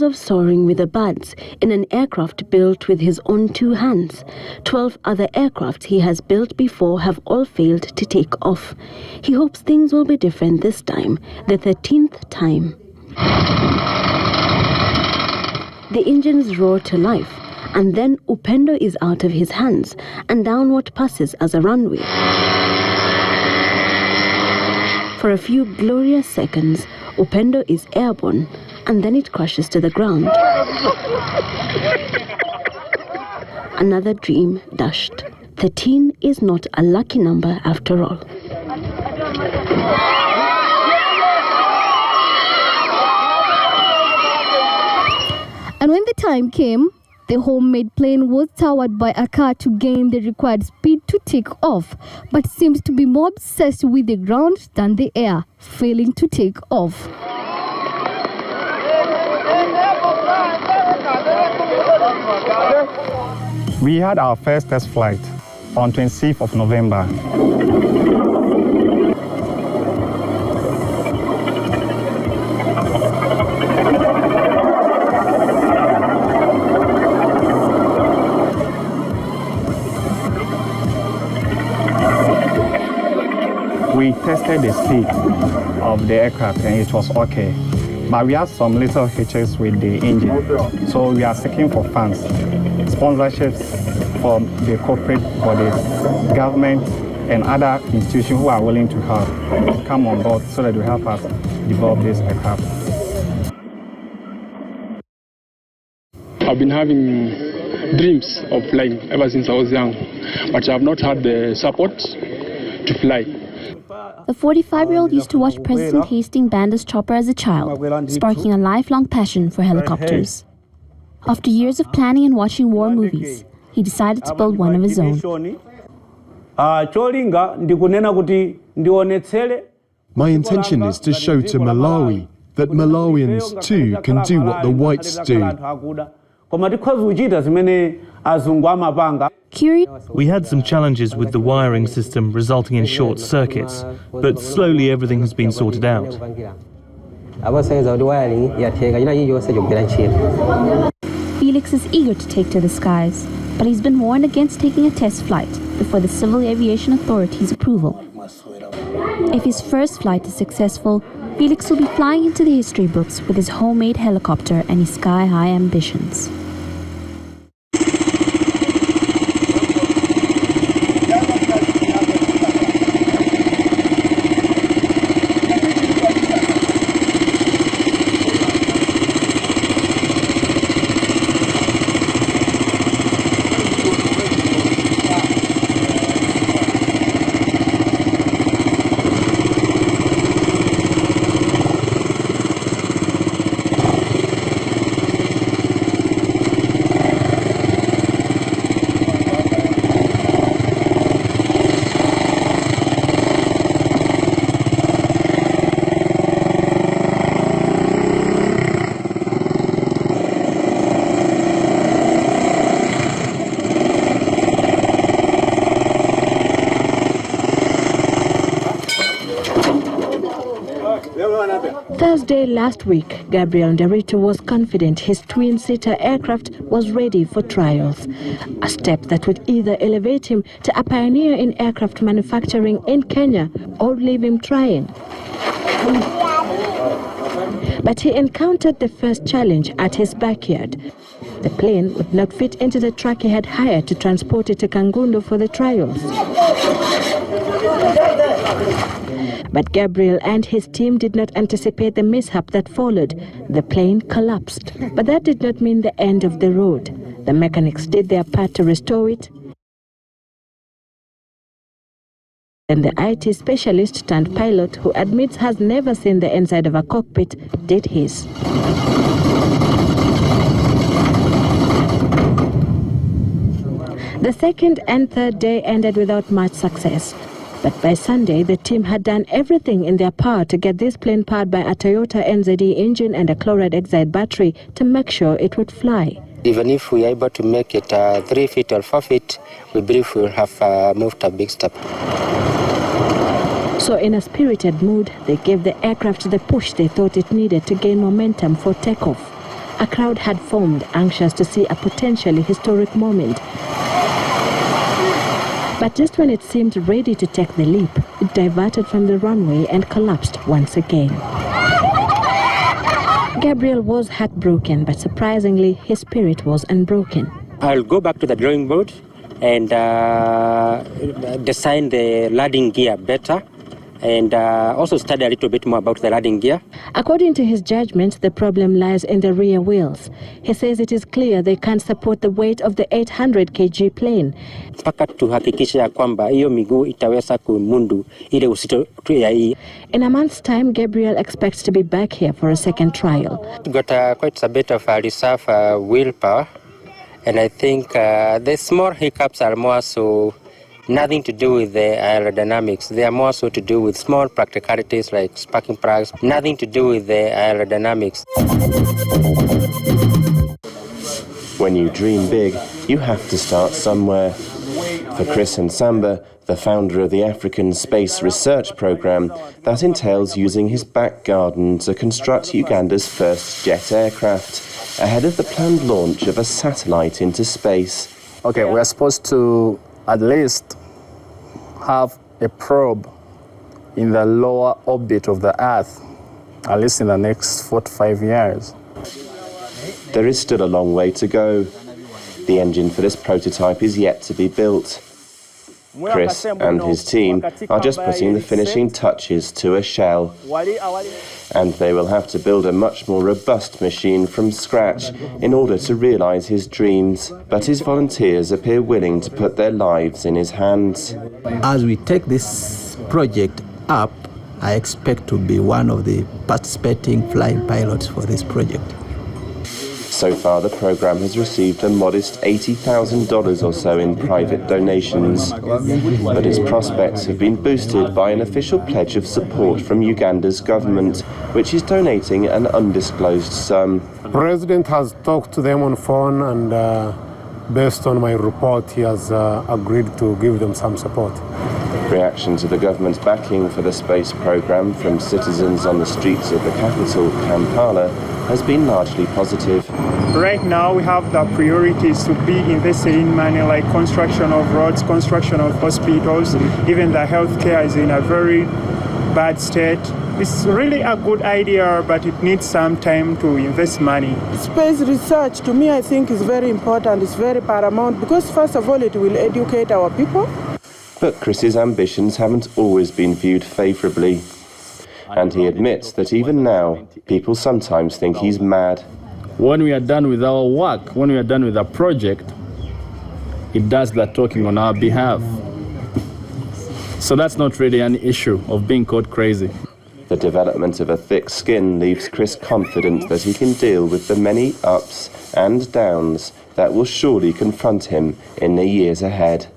of soaring with the birds in an aircraft built with his own 2 hands. 12 other aircrafts he has built before have all failed to take off. He hopes things will be different this time, the 13th time. The engines roar to life, and then Upendo is out of his hands and down what passes as a runway. For a few glorious seconds, Upendo is airborne, and then it crashes to the ground. Another dream dashed. 13 is not a lucky number after all. And when the time came, the homemade plane was towered by a car to gain the required speed to take off, but seemed to be more obsessed with the ground than the air, failing to take off. We had our first test flight on 26th of November. We tested the speed of the aircraft and it was okay. But we had some little hitches with the engine. So we are seeking for funds, sponsorships from the corporate bodies, government, and other institutions who are willing to help come on board so that they help us develop this aircraft. I've been having dreams of flying ever since I was young, but I have not had the support to fly. The 45-year-old used to watch President Hastings Banda's chopper as a child, sparking a lifelong passion for helicopters. After years of planning and watching war movies, he decided to build one of his own. My intention is to show to Malawi that Malawians too can do what the whites do. We had some challenges with the wiring system resulting in short circuits, but slowly everything has been sorted out. Felix is eager to take to the skies, but he's been warned against taking a test flight before the Civil Aviation Authority's approval. If his first flight is successful, Felix will be flying into the history books with his homemade helicopter and his sky-high ambitions. Thursday last week, Gabriel Nderitu was confident his twin-seater aircraft was ready for trials, a step that would either elevate him to a pioneer in aircraft manufacturing in Kenya or leave him trying. But he encountered the first challenge at his backyard. The plane would not fit into the truck he had hired to transport it to Kangundo for the trials. But Gabriel and his team did not anticipate the mishap that followed. The plane collapsed. But that did not mean the end of the road. The mechanics did their part to restore it. And the IT specialist turned pilot, who admits has never seen the inside of a cockpit, did his. The second and third day ended without much success. But by Sunday, the team had done everything in their power to get this plane powered by a Toyota NZE engine and a chloride exide battery to make sure it would fly. Even if we are able to make it 3 feet or 4 feet, we believe we will have moved a big step. So in a spirited mood, they gave the aircraft the push they thought it needed to gain momentum for takeoff. A crowd had formed, anxious to see a potentially historic moment. But just when it seemed ready to take the leap, it diverted from the runway and collapsed once again. Gabriel was heartbroken, but surprisingly, his spirit was unbroken. I'll go back to the drawing board and design the landing gear better, and also study a little bit more about the landing gear. According to his judgment, the problem lies in the rear wheels. He says it is clear they can't support the weight of the 800 kg plane. Mpaka tuhakikishe ya kwamba hiyo miguu itaweza kumundu ile uzito ya hii. In a month's time, Gabriel expects to be back here for a second trial. Got quite a bit of reserve willpower, and I think the small hiccups are more so nothing to do with the aerodynamics. They are more so to do with small practicalities like sparking plugs. Nothing to do with the aerodynamics. When you dream big, you have to start somewhere. For Chris and Samba, the founder of the African Space Research Programme, that entails using his back garden to construct Uganda's first jet aircraft, ahead of the planned launch of a satellite into space. Okay, we're supposed to at least have a probe in the lower orbit of the Earth, at least in the next 4 to 5 years. There is still a long way to go. The engine for this prototype is yet to be built. Chris and his team are just putting the finishing touches to a shell. And they will have to build a much more robust machine from scratch in order to realise his dreams. But his volunteers appear willing to put their lives in his hands. As we take this project up, I expect to be one of the participating flying pilots for this project. So far, the programme has received a modest $80,000 or so in private donations, but its prospects have been boosted by an official pledge of support from Uganda's government, which is donating an undisclosed sum. The President has talked to them on phone, and based on my report, he has agreed to give them some support. Reaction to the government's backing for the space programme from citizens on the streets of the capital, Kampala, has been largely positive. Right now we have the priorities to be invested in money like construction of roads, construction of hospitals, even the healthcare is in a very bad state. It's really a good idea, but it needs some time to invest money. Space research, to me, I think is very important. It's very paramount because, first of all, it will educate our people. But Chris's ambitions haven't always been viewed favourably. And he admits that even now, people sometimes think he's mad. When we are done with our work, when we are done with our project, it does that talking on our behalf. So that's not really an issue of being called crazy. The development of a thick skin leaves Chris confident that he can deal with the many ups and downs that will surely confront him in the years ahead.